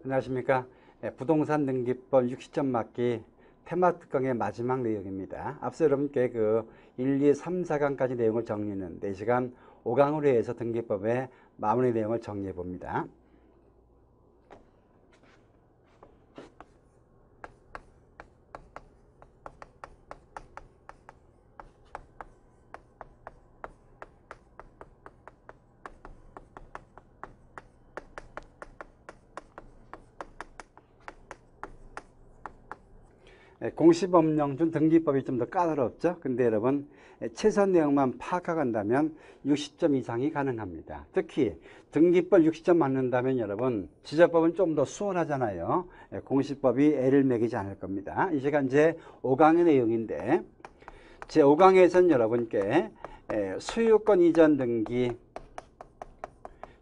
안녕하십니까. 부동산 등기법 60점 맞기 테마 특강의 마지막 내용입니다. 앞서 여러분께 1, 2, 3, 4강까지 내용을 정리했는데 이 시간 5강으로 해서 등기법의 마무리 내용을 정리해 봅니다. 공시법령 중 등기법이 좀 더 까다롭죠. 근데 여러분 최선 내용만 파악한다면 60점 이상이 가능합니다. 특히 등기법 60점 맞는다면 여러분 지적법은 좀 더 수월하잖아요. 공시법이 애를 매기지 않을 겁니다. 이 시간 제 5강의 내용인데 제 5강에서는 여러분께 소유권 이전 등기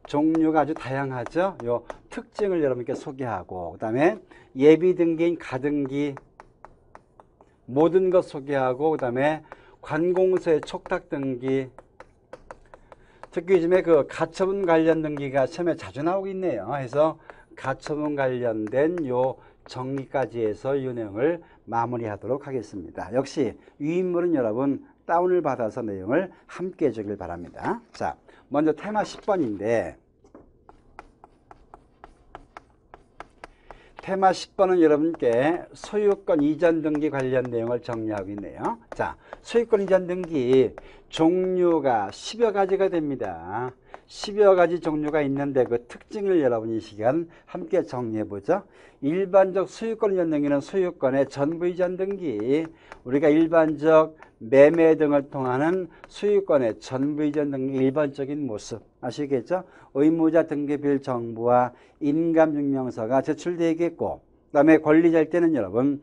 종류가 아주 다양하죠. 요 특징을 여러분께 소개하고 그 다음에 예비 등기인 가등기 모든 것 소개하고 그 다음에 관공서의 촉탁 등기, 특히 요즘에 가처분 관련 등기가 시험에 자주 나오고 있네요. 그래서 가처분 관련된 요 정리까지 해서 이 내용을 마무리하도록 하겠습니다. 역시 유인물은 여러분 다운을 받아서 내용을 함께 해주길 바랍니다. 자, 먼저 테마 10번인데 테마 10번은 여러분께 소유권 이전 등기 관련 내용을 정리하고 있네요. 자, 소유권 이전 등기 종류가 10여 가지가 됩니다. 10여 가지 종류가 있는데 그 특징을 여러분이 이 시간 함께 정리해 보죠. 일반적 소유권 이전 등기는 소유권의 전부 이전 등기, 우리가 일반적 매매 등을 통하는 소유권의 전부 이전 등기 일반적인 모습 아시겠죠? 의무자 등기비율 정보와 인감증명서가 제출되겠고 그 다음에 권리자일 때는 여러분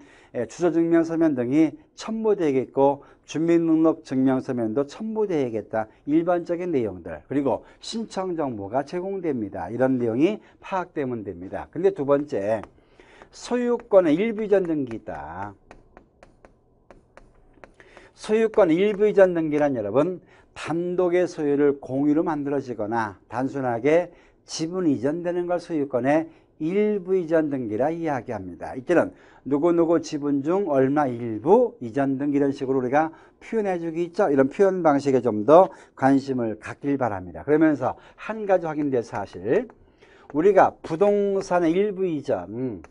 주소증명서면 등이 첨부되겠고 주민등록증명서면도 첨부되겠다. 일반적인 내용들 그리고 신청정보가 제공됩니다. 이런 내용이 파악되면 됩니다. 근데 두 번째 소유권의 일부 이전 등기다. 소유권 일부 이전 등기란 여러분 단독의 소유를 공유로 만들어지거나 단순하게 지분 이전되는 걸 소유권의 일부 이전 등기라 이야기합니다. 이때는 누구누구 지분 중 얼마 일부 이전 등기 이런 식으로 우리가 표현해 주기 있죠. 이런 표현 방식에 좀 더 관심을 갖길 바랍니다. 그러면서 한 가지 확인될 사실 우리가 부동산의 일부 이전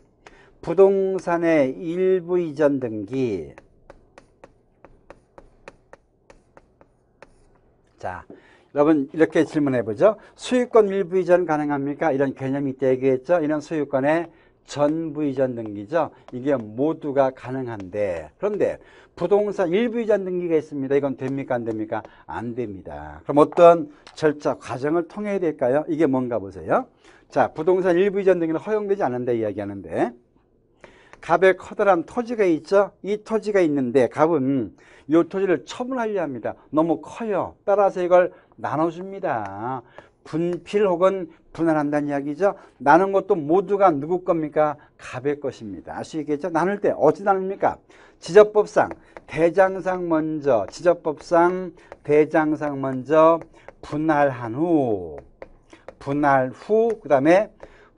부동산의 일부 이전 등기 자, 여러분 이렇게 질문해 보죠. 소유권 일부 이전 가능합니까? 이런 개념이 되겠죠. 이런 소유권의 전부 이전 등기죠. 이게 모두가 가능한데 그런데 부동산 일부 이전 등기가 있습니다. 이건 됩니까? 안 됩니까? 안 됩니다. 그럼 어떤 절차 과정을 통해야 될까요? 이게 뭔가 보세요. 자, 부동산 일부 이전 등기는 허용되지 않는다 이야기하는데 갑에 커다란 토지가 있죠. 이 토지가 있는데 갑은 이 토지를 처분하려 합니다. 너무 커요. 따라서 이걸 나눠줍니다. 분필 혹은 분할한다는 이야기죠. 나눈 것도 모두가 누구 겁니까? 갑의 것입니다. 아시겠죠? 나눌 때 어찌 나눕니까? 지적법상 대장상 먼저 지적법상 대장상 먼저 분할한 후 그 다음에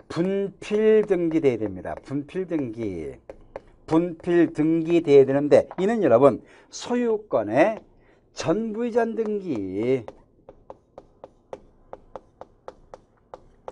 분필 등기돼야 됩니다. 분필 등기 돼야 되는데 이는 여러분 소유권의 전부 이전 등기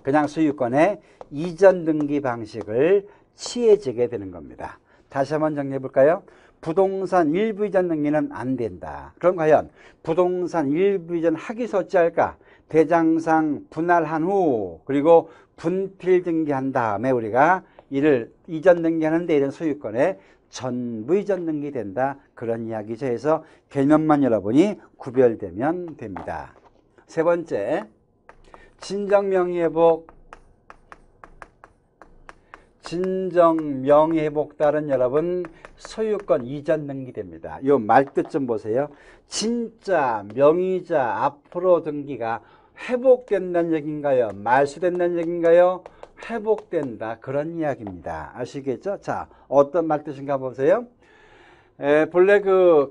그냥 소유권의 이전 등기 방식을 취해지게 되는 겁니다. 다시 한번 정리해 볼까요? 부동산 일부 이전 등기는 안 된다. 그럼 과연 부동산 일부 이전 하기 위해서 어찌할까? 대장상 분할한 후 그리고 분필 등기한 다음에 우리가 이를 이전 등기하는데 이런 소유권의 전부 이전 등기 된다. 그런 이야기죠. 해서 개념만 여러분이 구별되면 됩니다. 세 번째, 진정명의회복. 진정명의회복 따른 여러분 소유권 이전 등기 됩니다. 이 말뜻 좀 보세요. 진짜 명의자 앞으로 등기가 회복된다는 얘기인가요? 말소된다는 얘기인가요? 회복된다. 그런 이야기입니다. 아시겠죠? 자, 어떤 말뜻인가 보세요. 본래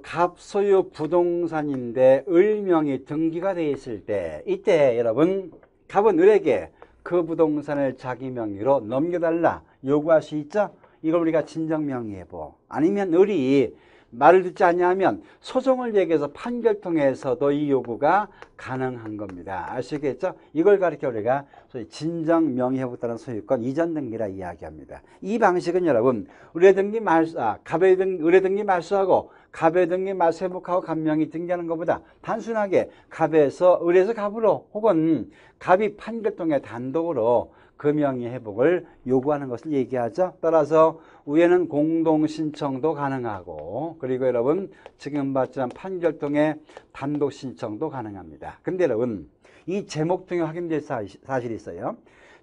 갑소유 부동산인데 을명이 등기가 되어 있을 때 이때 여러분 갑은 을에게 그 부동산을 자기 명의로 넘겨달라 요구할 수 있죠. 이걸 우리가 진정명의해보. 아니면 을이 말을 듣지 않냐면 소송을 얘기해서 판결 통해서도 이 요구가 가능한 겁니다. 아시겠죠? 이걸 가리켜 우리가 소위 진정명의해보다는 소유권 이전 등기라 이야기합니다. 이 방식은 여러분 의뢰등기 말수, 의뢰등기 말수하고 갑의등기 말수 회복하고 갑명의 등기하는 것보다 단순하게 갑에서 을에서 갑으로 혹은 갑이 판결 통해 단독으로 그 명의 회복을 요구하는 것을 얘기하죠. 따라서 위에는 공동신청도 가능하고 그리고 여러분 지금 봤지만 판결 통해 단독 신청도 가능합니다. 근데 여러분 이 제목 통해 확인될 사실이 있어요.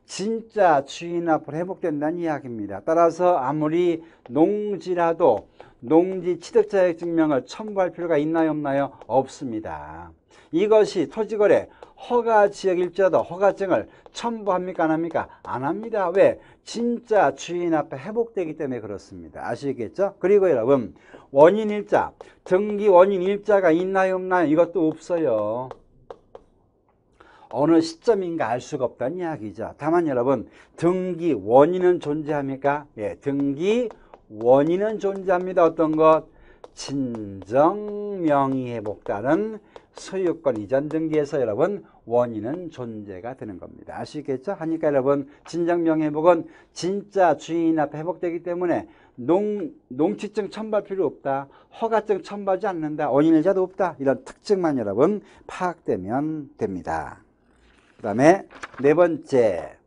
진짜 주인 앞으로 회복된다는 이야기입니다. 따라서 아무리 농지라도 농지 취득자의 증명을 첨부할 필요가 있나요 없나요? 없습니다. 이것이 토지거래 허가지역일지라도 허가증을 첨부합니까 안 합니까? 안 합니다. 왜? 진짜 주인 앞에 회복되기 때문에 그렇습니다. 아시겠죠? 그리고 여러분 원인일자, 등기 원인일자가 있나요 없나요? 이것도 없어요. 어느 시점인가 알 수가 없다는 이야기죠. 다만 여러분 등기 원인은 존재합니까? 예, 등기 원인은 존재합니다. 어떤 것? 진정명의회복자는 소유권 이전 등기에서 여러분 원인은 존재가 되는 겁니다. 아시겠죠? 하니까 여러분 진정명의회복은 진짜 주인 앞에 회복되기 때문에 농취증 첨부할 필요 없다. 허가증 첨부하지 않는다. 원인일자도 없다. 이런 특징만 여러분 파악되면 됩니다. 그 다음에 네 번째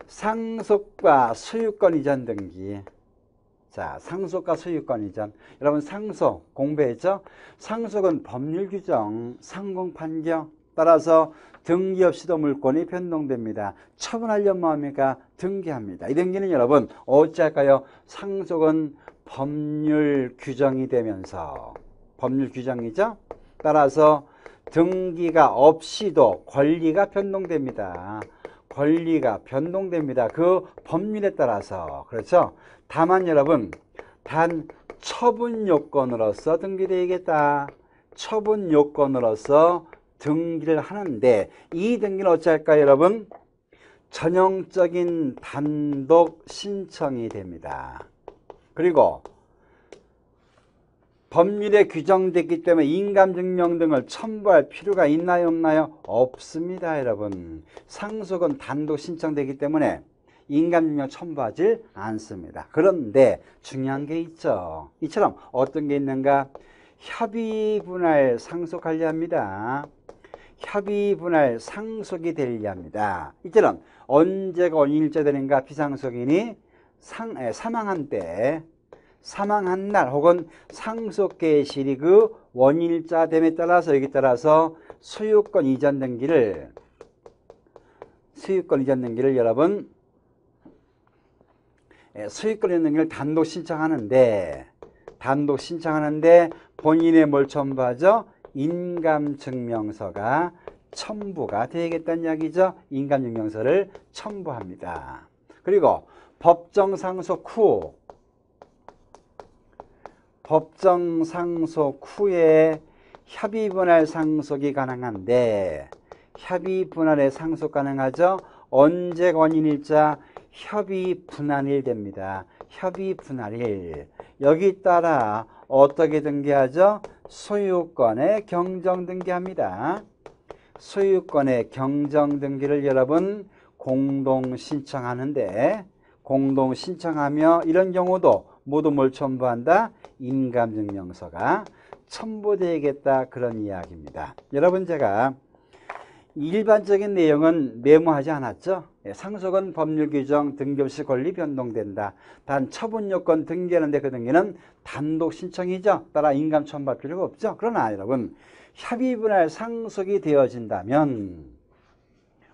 상속과 소유권 이전 등기. 자, 상속과 소유권 이전. 여러분 상속 공부했죠? 상속은 법률 규정, 상공 판결 따라서 등기 없이도 물권이 변동됩니다. 처분하려면 뭐합니까? 등기합니다. 이 등기는 여러분 어찌할까요? 상속은 법률 규정이 되면서 법률 규정이죠? 따라서 등기가 없이도 권리가 변동됩니다. 권리가 변동됩니다. 그 법률에 따라서. 그렇죠? 다만 여러분 단 처분 요건으로서 등기되겠다. 처분 요건으로서 등기를 하는데 이 등기는 어찌할까요 여러분? 전형적인 단독 신청이 됩니다. 그리고 법률에 규정됐기 때문에 인감증명 등을 첨부할 필요가 있나요 없나요? 없습니다 여러분. 상속은 단독 신청되기 때문에 인감증명 첨부하지 않습니다. 그런데 중요한 게 있죠. 이처럼 어떤 게 있는가? 협의분할 상속하려 합니다. 협의분할 상속이 되려 합니다. 이처럼 언제가 원인일자 되는가? 비상속인이 사망한 때 사망한 날 혹은 상속 개시일이 그 원인일자 됨에 따라서 여기 따라서 소유권 이전 등기를 여러분 소유권 이전 등기를 단독 신청하는데 본인의 뭘 첨부하죠? 인감증명서가 첨부가 되겠다는 이야기죠. 인감증명서를 첨부합니다. 그리고 법정 상속 후에 협의분할 상속이 가능한데 협의분할의 상속 가능하죠. 언제 원인일자? 협의분할일 됩니다. 협의분할일. 여기 따라 어떻게 등기하죠? 소유권의 경정 등기합니다. 소유권의 경정 등기를 여러분 공동 신청하는데 공동 신청하며 이런 경우도 모두 뭘 첨부한다? 인감증명서가 첨부되겠다 그런 이야기입니다. 여러분 제가 일반적인 내용은 메모하지 않았죠? 상속은 법률 규정 등기 없이 권리 변동된다. 단 처분 요건 등기하는데 그 등기는 단독 신청이죠. 따라 인감 첨부할 필요가 없죠. 그러나 여러분 협의분할 상속이 되어진다면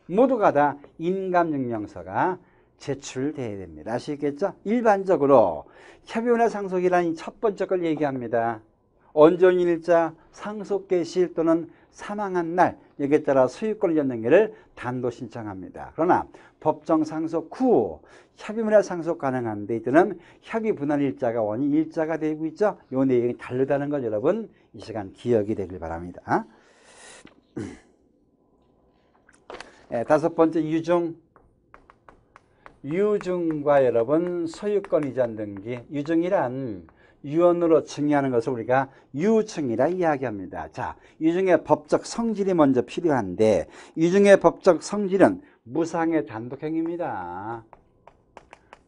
모두가 다 인감증명서가 제출돼야 됩니다. 아시겠죠? 일반적으로 협의분할 상속이라는 첫 번째 걸 얘기합니다. 언제 원인일자? 상속 개시일 또는 사망한 날 여기에 따라 소유권 이전 등기를 단독 신청합니다. 그러나 법정 상속 후 협의분할 상속 가능한데 이때는 협의분할일자가 원인일자가 되고 있죠. 이 내용이 다르다는 걸 여러분 이 시간 기억이 되길 바랍니다. 다섯 번째 유증과 여러분 소유권 이전 등기. 유증이란 유언으로 증의하는 것을 우리가 유증이라 이야기합니다. 자, 유증의 법적 성질이 먼저 필요한데 유증의 법적 성질은 무상의 단독행위입니다.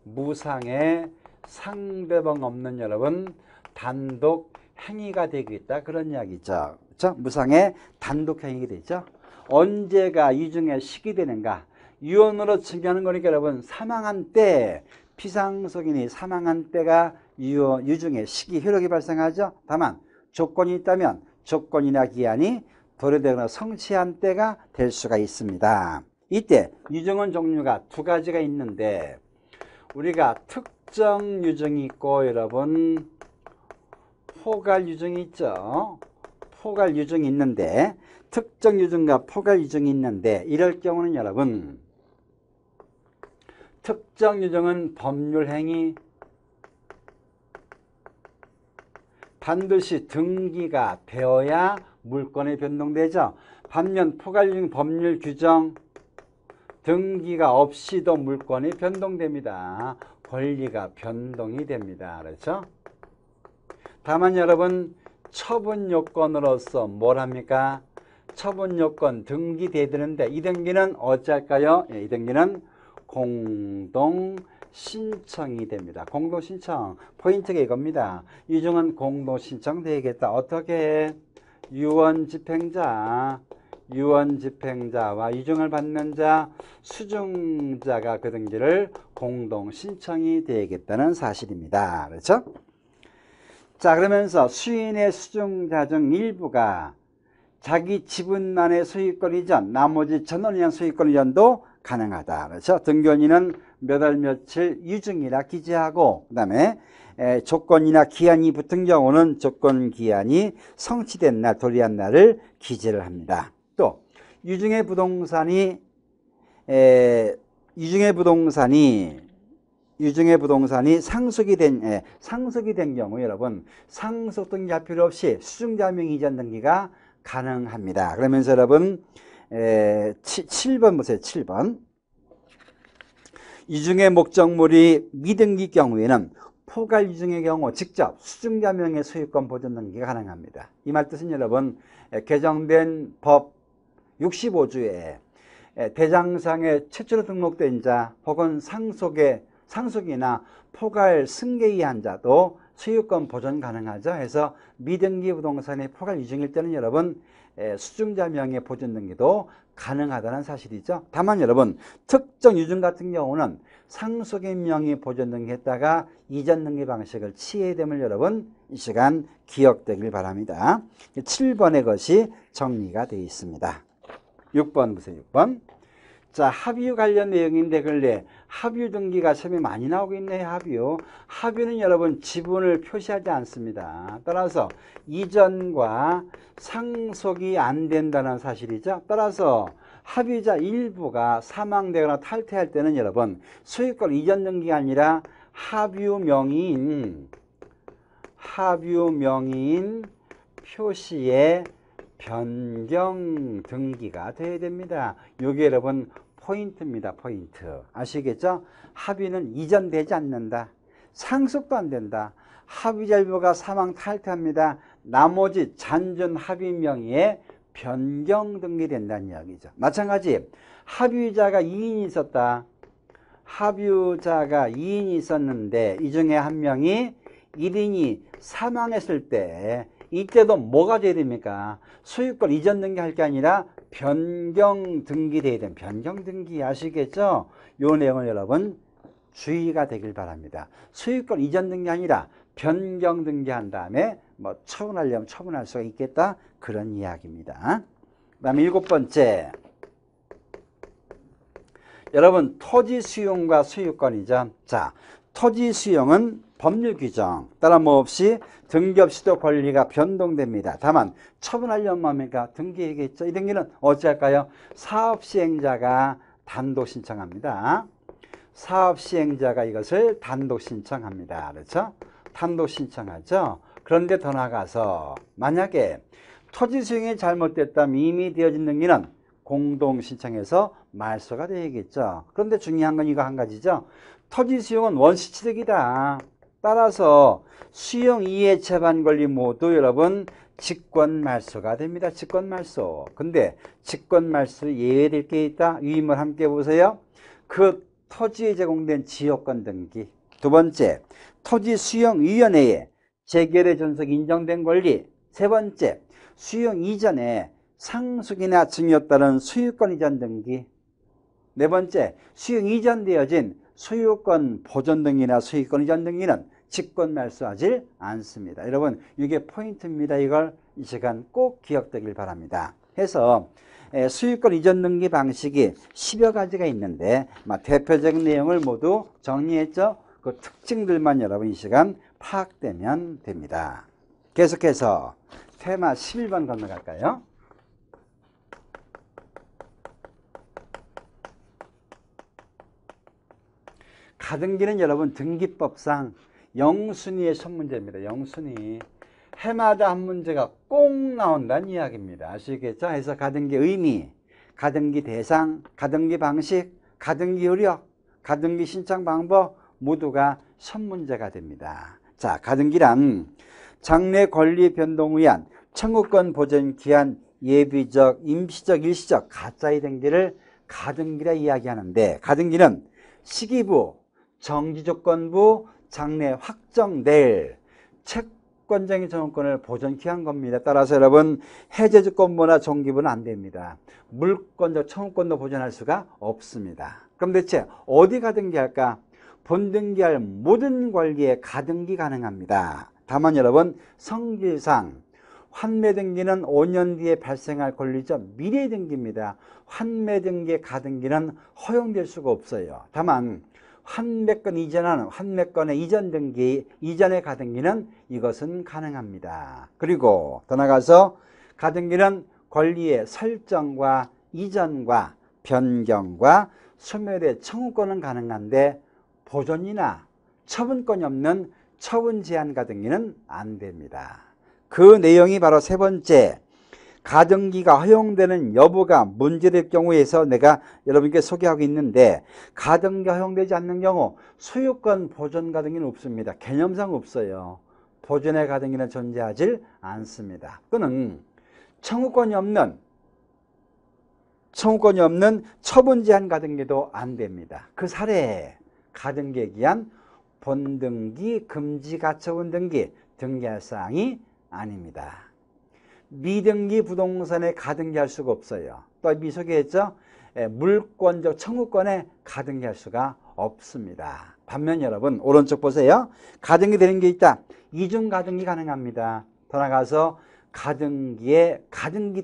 무상의 상대방 없는 여러분 단독 행위가 되겠다 그런 이야기죠. 그렇죠? 무상의 단독 행위가 되죠. 언제가 유증의 시기 되는가? 유언으로 증의하는 거니까 여러분 사망한 때 피상속인이 사망한 때가 유증의 시기 효력이 발생하죠. 다만 조건이 있다면 조건이나 기한이 도래되거나 성취한 때가 될 수가 있습니다. 이때 유증은 종류가 두 가지가 있는데 우리가 특정 유증이 있고 여러분 포괄 유증이 있죠. 포괄 유증이 있는데 특정 유증과 포괄 유증이 있는데 이럴 경우는 여러분 특정 유증은 법률행위 반드시 등기가 되어야 물권이 변동되죠. 반면 포괄 유증 법률 규정 등기가 없이도 물권이 변동됩니다. 권리가 변동이 됩니다. 그렇죠? 다만 여러분 처분 요건으로서 뭘 합니까? 처분 요건 등기돼야 되는데 이 등기는 어찌할까요? 이 등기는 공동 신청이 됩니다. 공동 신청 포인트가 이겁니다. 유증은 공동 신청되겠다. 어떻게? 유언 집행자와 유증을 받는 자, 수증자가 그 등기를 공동 신청이 되겠다는 사실입니다. 그렇죠? 자, 그러면서 수인의 수증자 중 일부가 자기 지분만의 소유권 이전, 나머지 전원에 대한 소유권 이전도 가능하다. 그렇죠? 등기원인은 몇 월 며칠 유증이라 기재하고 그다음에 조건이나 기한이 붙은 경우는 조건 기한이 성취된 날, 도래한 날을 기재를 합니다. 또 유증의 부동산이 상속이 된 경우 여러분 상속 등기할 필요 없이 수증자명 이전 등기가 가능합니다. 그러면서 여러분 7번 보세요. 7번 유증의 목적물이 미등기 경우에는 포괄 유증의 경우 직접 수증자명의 소유권 보존 등기가 가능합니다. 이 말 뜻은 여러분 개정된 법 65조에 대장상에 최초로 등록된 자 혹은 상속이나 포괄 승계이한 자도 소유권 보존 가능하죠. 해서 미등기 부동산의 포괄 유증일 때는 여러분 수증자명의 보존 등기도 가능하다는 사실이죠. 다만 여러분 특정 유증 같은 경우는 상속인 명의 보존 등기했다가 이전 등기 방식을 취해야 됨을 여러분 이 시간 기억되길 바랍니다. 7번의 것이 정리가 되어 있습니다. 6번 보세요. 6번. 자, 합유 관련 내용인데 근래 합유 등기가 시험에 많이 나오고 있네요. 합유는 여러분 지분을 표시하지 않습니다. 따라서 이전과 상속이 안 된다는 사실이죠. 따라서 합유자 일부가 사망되거나 탈퇴할 때는 여러분 소유권 이전 등기가 아니라 합유 명의인 표시의 변경 등기가 돼야 됩니다. 이게 여러분 포인트입니다. 포인트. 아시겠죠? 합의는 이전되지 않는다. 상속도 안 된다. 합의자 일부가 사망 탈퇴합니다. 나머지 잔존 합의 명의의 변경 등기된다는 이야기죠. 마찬가지 합의자가 2인이 있었다. 합의자가 2인이 있었는데 이 중에 한 명이 1인이 사망했을 때 이때도 뭐가 돼야 됩니까? 소유권 이전 등기할 게 아니라 변경 등기돼야 됩니다. 변경 등기 아시겠죠? 요 내용을 여러분 주의가 되길 바랍니다. 소유권 이전 등기 아니라 변경 등기한 다음에 뭐 처분하려면 처분할 수가 있겠다 그런 이야기입니다. 그 다음에 7번째 여러분 토지 수용과 소유권이죠. 자, 토지 수용은 법률 규정 따라 뭐 없이 등기 없이도 권리가 변동됩니다. 다만 처분하려면 뭡니까? 등기해야겠죠. 이 등기는 어찌할까요? 사업시행자가 단독 신청합니다. 사업시행자가 이것을 단독 신청합니다. 그렇죠? 단독 신청하죠. 그런데 더 나아가서 만약에 토지 수용이 잘못됐다면 이미 되어진 등기는 공동 신청해서 말소가 되겠죠. 그런데 중요한 건 이거 한 가지죠. 토지 수용은 원시 취득이다. 따라서 수용 이해 채반 권리 모두 여러분 직권 말소가 됩니다. 직권 말소. 근데 직권 말소 예외될 게 있다. 위임을 함께 보세요. 그 토지에 제공된 지역권 등기. 두 번째, 토지 수용위원회에 재결의 존속 인정된 권리. 세 번째, 수용 이전에 상속이나 증여 따른 소유권 이전 등기. 네 번째, 수용 이전 되어진 소유권 보존 등기나 소유권 이전 등기는 직권 말소하지 않습니다. 여러분, 이게 포인트입니다. 이걸 이 시간 꼭 기억되길 바랍니다. 해서 소유권 이전 등기 방식이 10여 가지가 있는데 대표적인 내용을 모두 정리했죠. 그 특징들만 여러분 이 시간 파악되면 됩니다. 계속해서 테마 11번 건너갈까요? 가등기는 여러분 등기법상 영순위의 첫 문제입니다. 영순위. 해마다 한 문제가 꼭 나온다는 이야기입니다. 아시겠죠? 해서 가등기 의미, 가등기 대상, 가등기 방식, 가등기 효력, 가등기 신청 방법 모두가 첫 문제가 됩니다. 자, 가등기란 장래 권리 변동 위한 청구권 보전 기한 예비적, 임시적, 일시적 가짜의 등기를 가등기라 이야기하는데, 가등기는 시기부, 정지조건부, 장래 확정될 채권장의 청구권을 보존키한 겁니다. 따라서 여러분 해제조건부나 정기부는 안 됩니다. 물권적 청구권도 보존할 수가 없습니다. 그럼 대체 어디 가등기할까? 본등기할 모든 권리에 가등기 가능합니다. 다만 여러분 성질상 환매등기는 5년 뒤에 발생할 권리죠. 미래등기입니다. 환매등기의 가등기는 허용될 수가 없어요. 다만 환매권 이전하는 환매권의 이전 등기, 이전의 가등기는 이것은 가능합니다. 그리고 더 나가서 가등기는 권리의 설정과 이전과 변경과 소멸의 청구권은 가능한데 보존이나 처분권이 없는 처분 제한 가등기는 안 됩니다. 그 내용이 바로 세 번째, 가등기가 허용되는 여부가 문제될 경우에서 내가 여러분께 소개하고 있는데, 가등기가 허용되지 않는 경우 소유권 보존 가등기는 없습니다. 개념상 없어요. 보존의 가등기는 존재하지 않습니다. 그는 청구권이 없는 처분 제한 가등기도 안 됩니다. 그 사례에 가등기에 기한 본등기, 금지 가처분 등기 등기할 사항이 아닙니다. 미등기 부동산에 가등기할 수가 없어요. 또 미소개했죠. 물권적 청구권에 가등기할 수가 없습니다. 반면 여러분 오른쪽 보세요. 가등기 되는 게 있다. 이중 가등기 가능합니다. 더 나가서 가등기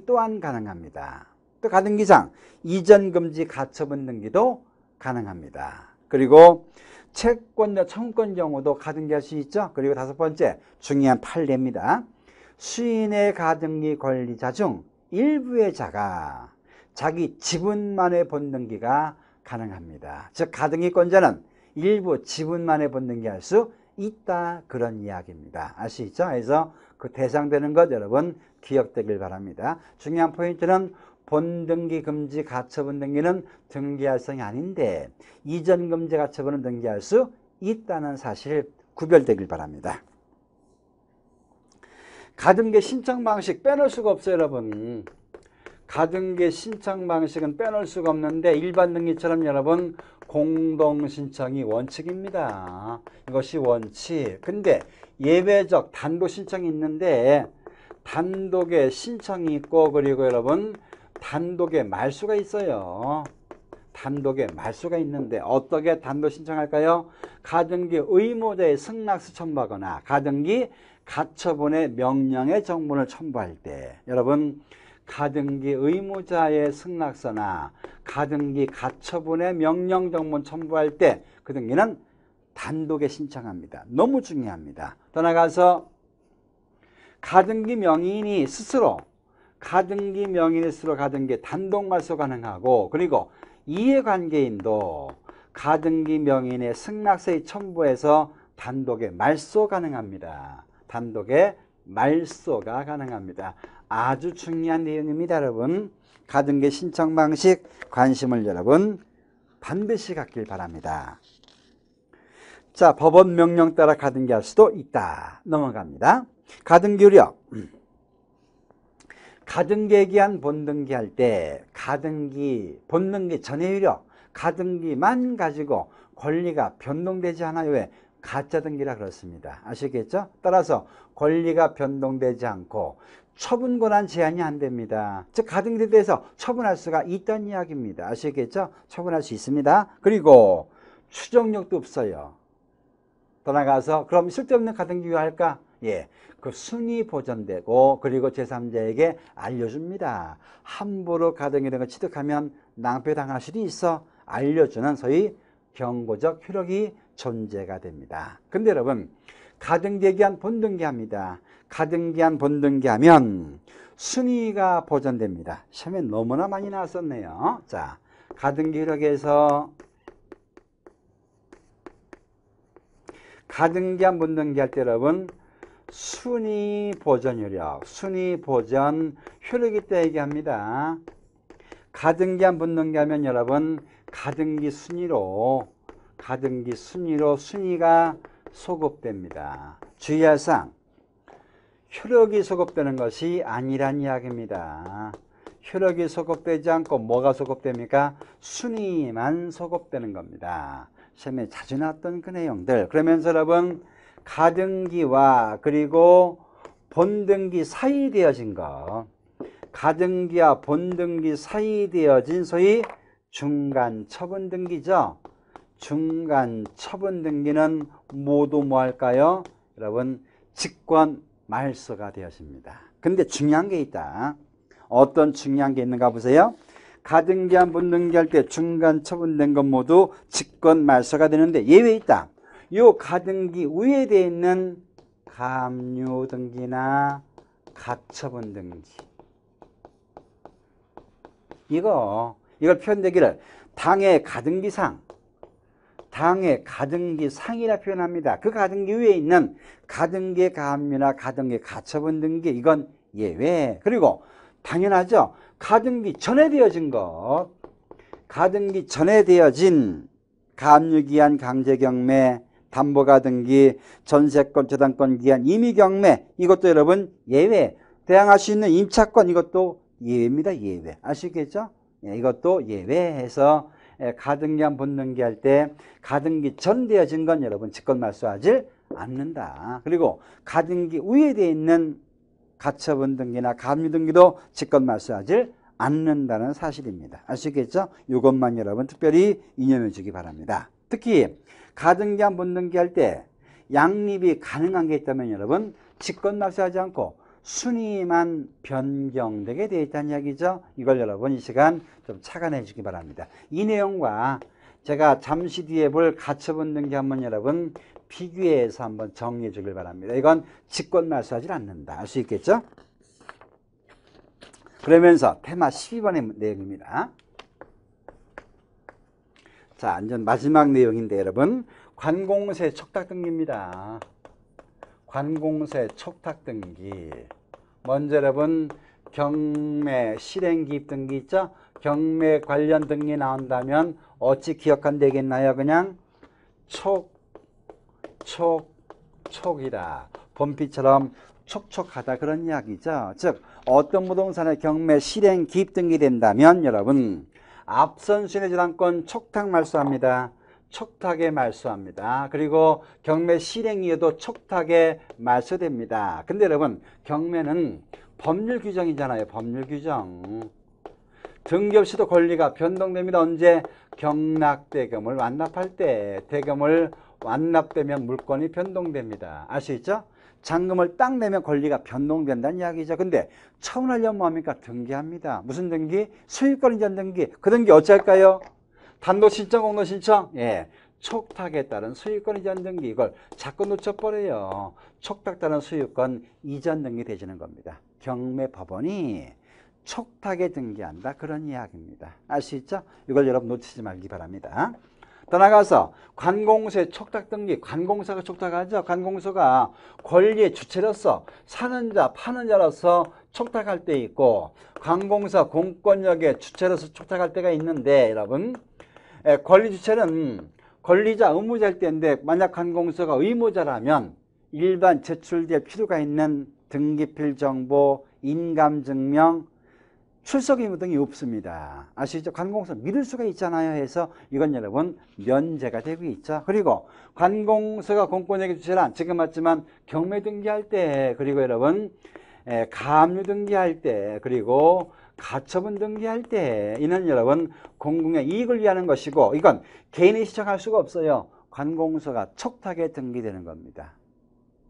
또한 가능합니다. 또 가등기상 이전 금지 가처분 등기도 가능합니다. 그리고 채권자 청구권 경우도 가등기할 수 있죠. 그리고 다섯 번째 중요한 판례입니다. 수인의 가등기 권리자 중 일부의 자가 자기 지분만의 본등기가 가능합니다. 즉 가등기권자는 일부 지분만의 본등기할 수 있다, 그런 이야기입니다. 아시죠? 그래서 그 대상되는 것 여러분 기억되길 바랍니다. 중요한 포인트는 본등기 금지 가처분 등기는 등기할 사항이 아닌데 이전 금지 가처분은 등기할 수 있다는 사실 구별되길 바랍니다. 가등기 신청 방식 빼놓을 수가 없어요, 여러분. 가등기 신청 방식은 빼놓을 수가 없는데 일반 등기처럼 여러분 공동 신청이 원칙입니다. 이것이 원칙. 근데 예외적 단독 신청이 있는데 단독의 신청이 있고 그리고 여러분 단독의 말소가 있어요. 단독의 말소가 있는데 어떻게 단독 신청할까요? 가등기 의무자의 승낙서 첨부하거나 가등기 가처분의 명령의 정본을 첨부할 때 여러분 가등기 의무자의 승낙서나 가등기 가처분의 명령 정본 첨부할 때 그 등기는 단독에 신청합니다. 너무 중요합니다. 더 나가서 가등기 명의인이 스스로 가등기 단독 말소 가능하고 그리고 이해관계인도 가등기 명의인의 승낙서의 첨부해서 단독의 말소 가능합니다. 단독의 말소가 가능합니다. 아주 중요한 내용입니다, 여러분. 가등기 신청 방식 관심을 여러분 반드시 갖길 바랍니다. 자, 법원 명령 따라 가등기 할 수도 있다. 넘어갑니다. 가등기 우려. 가등기에 기한 본등기 할 때 가등기, 본등기 전에 우려 가등기만 가지고 권리가 변동되지 않아요. 왜? 가짜 등기라 그렇습니다. 아시겠죠? 따라서 권리가 변동되지 않고 처분 권한 제한이 안 됩니다. 즉 가등기에 대해서 처분할 수가 있다는 이야기입니다. 아시겠죠? 처분할 수 있습니다. 그리고 추정력도 없어요. 더 나가서 그럼 쓸데없는 가등기 왜 할까? 예, 그 순위 보존되고 그리고 제3자에게 알려줍니다. 함부로 가등기 이런 거 취득하면 낭패당할 수도 있어 알려주는 소위 경고적 효력이 존재가 됩니다. 근데 여러분 가등기에 기한 본등기 합니다. 가등기한 본등기 하면 순위가 보존됩니다. 시험에 너무나 많이 나왔었네요. 자, 가등기 효력에서 가등기한 본등기 할 때 여러분 순위 보존 효력, 순위 보존 효력이 있다 얘기합니다. 가등기한 본등기 하면 여러분 가등기 순위로 순위가 소급됩니다. 주의할 사항, 효력이 소급되는 것이 아니란 이야기입니다. 효력이 소급되지 않고 뭐가 소급됩니까? 순위만 소급되는 겁니다. 시험에 자주 나왔던 그 내용들. 그러면서 여러분 가등기와 그리고 본등기 사이 되어진 것, 가등기와 본등기 사이 되어진 소위 중간 처분 등기죠. 중간 처분 등기는 모두 뭐 할까요? 여러분 직권 말소가 되었습니다. 근데 중요한 게 있다. 어떤 중요한 게 있는가 보세요. 가등기한 본등기 할 때 중간 처분된 것 모두 직권 말소가 되는데 예외 있다. 요 가등기 위에 되어 있는 가압류 등기나 가처분 등기, 이걸 표현되기를 당의 가등기상, 당의 가등기상이라 표현합니다. 그 가등기 위에 있는 가등기 가압류나 가등기 가처분 등기, 이건 예외. 그리고 당연하죠. 가등기 전에 되어진 것, 가등기 전에 되어진 가압류기한 강제경매, 담보가등기, 전세권, 저당권 기한 임의경매, 이것도 여러분 예외. 대항할 수 있는 임차권, 이것도 예외입니다. 예외. 아시겠죠? 예, 이것도 예외해서 가등기한 본등기 할 때 가등기 전 되어진 건 여러분 직권 말소하지 않는다. 그리고 가등기 위에 되어 있는 가처분 등기나 가압류 등기도 직권 말소하지 않는다는 사실입니다. 아시겠죠? 이것만 여러분 특별히 이념해 주기 바랍니다. 특히 가등기한 본등기 할 때 양립이 가능한 게 있다면 여러분 직권 말소하지 않고 순위만 변경되게 되어 있다는 이야기죠. 이걸 여러분 이 시간 좀 착안해 주기 바랍니다. 이 내용과 제가 잠시 뒤에 볼 가처분 등기 한번 여러분 비교해서 한번 정리해 주길 바랍니다. 이건 직권 말소하지 않는다. 알 수 있겠죠? 그러면서 테마 12번의 내용입니다. 자, 완전 마지막 내용인데 여러분 관공세 촉탁 등기입니다. 관공세 촉탁 등기. 먼저 여러분 경매 실행기입 등기 있죠? 경매 관련 등기 나온다면 어찌 기억하면 되겠나요? 그냥 촉이다. 범피처럼 촉촉하다 그런 이야기죠. 즉 어떤 부동산의 경매 실행 기입 등기 된다면 여러분 앞선 순위 저당권 촉탁 말소합니다. 촉탁에 말소합니다. 그리고 경매 실행이어도 촉탁에 말소됩니다. 근데 여러분 경매는 법률 규정이잖아요. 법률 규정. 등기 없이도 권리가 변동됩니다. 언제? 경락대금을 완납할 때. 대금을 완납되면 물권이 변동됩니다. 아시죠? 잔금을 딱 내면 권리가 변동된다는 이야기죠. 근데 처분하려면 뭐합니까? 등기합니다. 무슨 등기? 소유권 이전 등기. 그 등기 어찌할까요? 단독 신청, 공동 신청? 예. 촉탁에 따른 소유권 이전 등기. 이걸 자꾸 놓쳐버려요. 촉탁 따른 소유권 이전 등기 되시는 겁니다. 경매법원이 촉탁에 등기한다. 그런 이야기입니다. 알 수 있죠? 이걸 여러분 놓치지 말기 바랍니다. 더 나가서 관공세 촉탁 등기, 관공서가 촉탁하죠. 관공서가 권리의 주체로서 사는 자, 파는 자로서 촉탁할 때 있고 관공서 공권력의 주체로서 촉탁할 때가 있는데 여러분 권리 주체는 권리자 의무자일 때인데 만약 관공서가 의무자라면 일반 제출될 필요가 있는 등기필 정보, 인감증명, 출석 의무 등이 없습니다. 아시죠? 관공서 믿을 수가 있잖아요 해서 이건 여러분 면제가 되고 있죠. 그리고 관공서가 공권력의 주체란 지금 맞지만 경매 등기할 때 그리고 여러분 가압류 등기할 때 그리고 가처분 등기할 때 이는 여러분 공공의 이익을 위하는 것이고 이건 개인이 시청할 수가 없어요. 관공서가 촉탁에 등기되는 겁니다.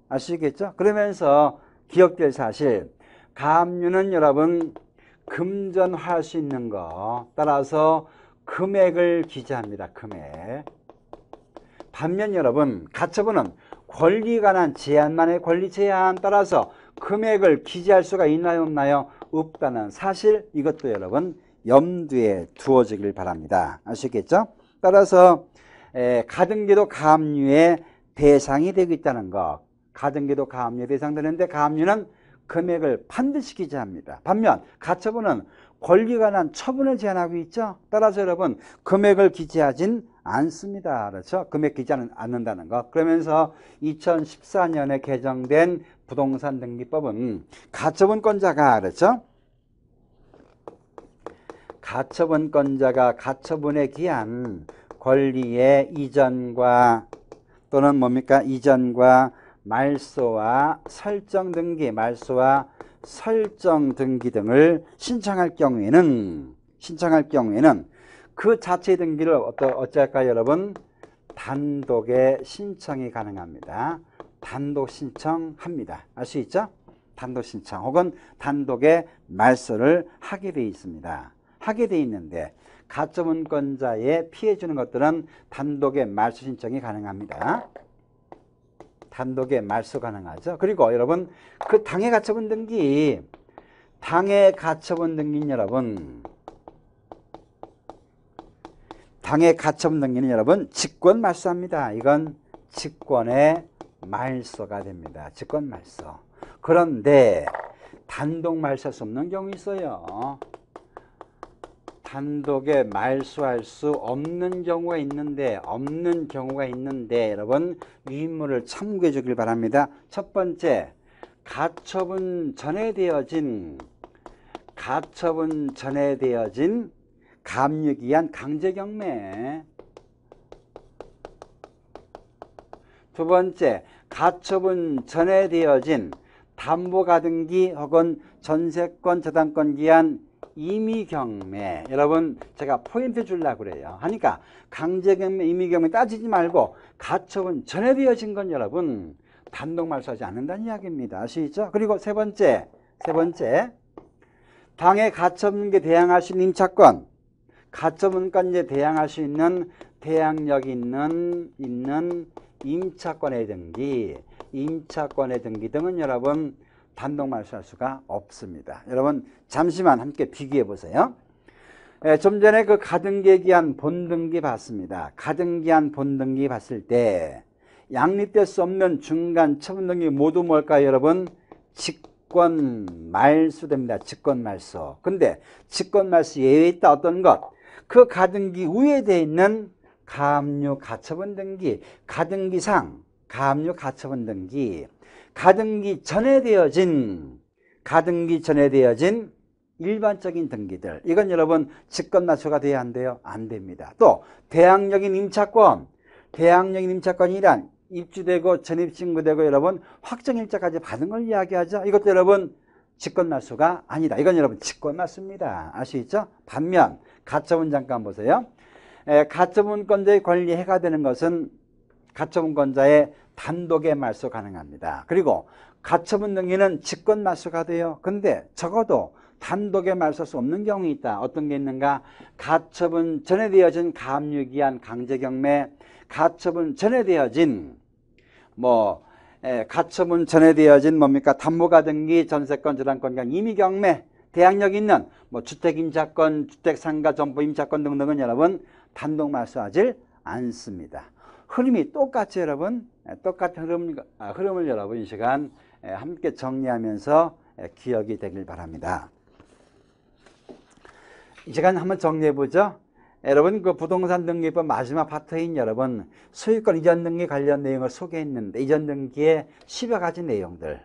아시겠죠? 그러면서 기억될 사실 가압류는 여러분 금전화할 수 있는 거 따라서 금액을 기재합니다. 금액. 반면 여러분 가처분은 권리에 관한 제한만의 권리 제한 따라서 금액을 기재할 수가 있나요 없나요? 없다는 사실 이것도 여러분 염두에 두어지길 바랍니다. 아시겠죠? 따라서 가등기도 가압류의 대상이 되고 있다는 것. 가등기도 가압류의 대상되는데 가압류는 금액을 반드시 기재합니다. 반면 가처분은 권리에 관한 처분을 제한하고 있죠. 따라서 여러분 금액을 기재하진 않습니다. 그렇죠? 금액 기재하지 않는다는 것. 그러면서 2014년에 개정된 부동산 등기법은 가처분권자가 그렇죠? 가처분권자가 가처분에 기한 권리의 이전과 또는 뭡니까? 이전과 말소와 설정 등기, 말소와 설정 등기 등을 신청할 경우에는 그 자체 등기를 어찌할까요, 여러분? 단독의 신청이 가능합니다. 단독 신청합니다. 알 수 있죠? 단독 신청 혹은 단독의 말소를 하게 돼 있습니다. 하게 돼 있는데 가처분권자에 피해 주는 것들은 단독의 말소 신청이 가능합니다. 단독의 말소 가능하죠. 그리고 여러분 그 당해 가처분 등기는 여러분 직권 말소합니다. 이건 직권의 말소가 됩니다. 직권 말소. 그런데 단독 말소할 수 없는 경우 있어요. 단독에 말소할 수 없는 경우가 있는데 여러분 유인물을 참고해 주길 바랍니다. 첫 번째, 가처분 전에 되어진 가압류에 의한 강제경매. 두 번째, 가처분 전에 되어진 담보가등기 혹은 전세권 저당권 기한 임의경매. 여러분 제가 포인트 주려고 그래요. 하니까 강제경매, 임의경매 따지지 말고 가처분 전에 되어진 건 여러분 단독 말소하지 않는다는 이야기입니다. 아시죠? 그리고 세 번째 당해 가처분에 대항할 수 있는 임차권, 가처분권에 대항할 수 있는 대항력 있는 임차권의 등기 등은 여러분 단독 말소할 수가 없습니다. 여러분 잠시만 함께 비교해 보세요. 좀 전에 그 가등기에 기한 본등기 봤습니다. 가등기한 본등기 봤을 때 양립될 수 없는 중간 처분 등기 모두 뭘까요, 여러분? 직권 말소 됩니다. 직권 말소. 근데 직권 말소 예외에 있다. 어떤 것? 그 가등기 위에 돼 있는 가압류 가처분 등기, 가등기상 가압류 가처분 등기, 가등기 전에 되어진 일반적인 등기들, 이건 여러분 직권 말소가 돼야 한대요? 안 됩니다. 또 대항력인 임차권이란 입주되고 전입신고되고 여러분 확정일자까지 받은 걸 이야기하죠. 이것도 여러분 직권 말소가 아니다. 이건 여러분 직권 말소입니다. 아시죠? 반면 가처분 잠깐 보세요. 가처분권자의 권리 해가 되는 것은 가처분권자의 단독의 말소 가능합니다. 그리고 가처분 등기는 직권 말소가 돼요. 근데 적어도 단독의 말소할 수 없는 경우가 있다. 어떤 게 있는가? 가처분 전에 되어진 가압류 기한 강제경매, 가처분 전에 되어진 뭡니까? 담보가 등기, 전세권, 저당권 기한 임의경매, 대항력 있는 주택임차권, 주택상가, 점포임차권 등등은 여러분 단독 말소하지 않습니다. 흐름이 똑같이 여러분, 똑같은 흐름을 여러분 이 시간 함께 정리하면서 기억이 되길 바랍니다. 이 시간 한번 정리해 보죠. 여러분 그 부동산 등기법 마지막 파트인 여러분 소유권 이전 등기 관련 내용을 소개했는데 이전 등기의 10여 가지 내용들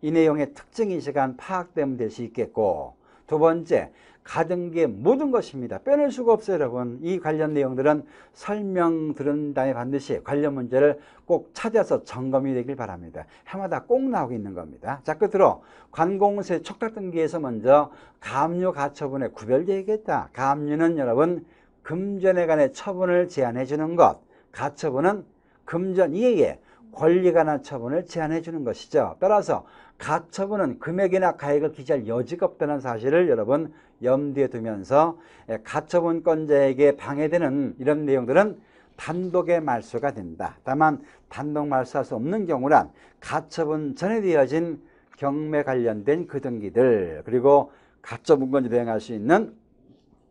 이 내용의 특징이 이 시간 파악되면 될 수 있겠고 두 번째 가등기의 모든 것입니다. 빼낼 수가 없어요 여러분. 이 관련 내용들은 설명 들은 다음에 반드시 관련 문제를 꼭 찾아서 점검이 되길 바랍니다. 해마다 꼭 나오고 있는 겁니다. 자 끝으로 관공세 촉탁등기에서 먼저 가압류 가처분의 구별되어 있겠다. 가압류는 여러분 금전에 관해 처분을 제한해 주는 것, 가처분은 금전 이외에 권리에 관한 처분을 제한해 주는 것이죠. 따라서 가처분은 금액이나 가액을 기재할 여지가 없다는 사실을 여러분 염두에 두면서 가처분권자에게 방해되는 이런 내용들은 단독의 말소가 된다. 다만 단독 말소할 수 없는 경우란 가처분 전에 되어진 경매 관련된 그 등기들 그리고 가처분권자 대행할 수 있는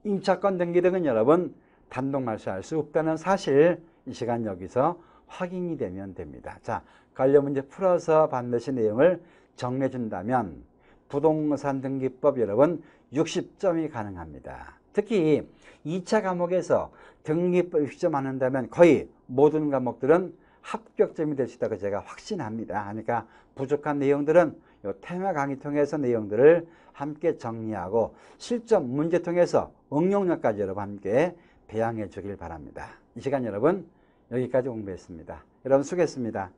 임차권 등기 등은 여러분 단독 말소할 수 없다는 사실 이 시간 여기서 확인이 되면 됩니다. 자, 관련 문제 풀어서 반드시 내용을 정리해 준다면 부동산 등기법 여러분 60점이 가능합니다. 특히 2차 과목에서 등기법 60점 안 한다면 거의 모든 과목들은 합격점이 될 수 있다고 제가 확신합니다. 그러니까 부족한 내용들은 이 테마 강의 통해서 내용들을 함께 정리하고 실전 문제 통해서 응용력까지 여러분 함께 배양해 주길 바랍니다. 이 시간 여러분 여기까지 공부했습니다. 여러분 수고했습니다.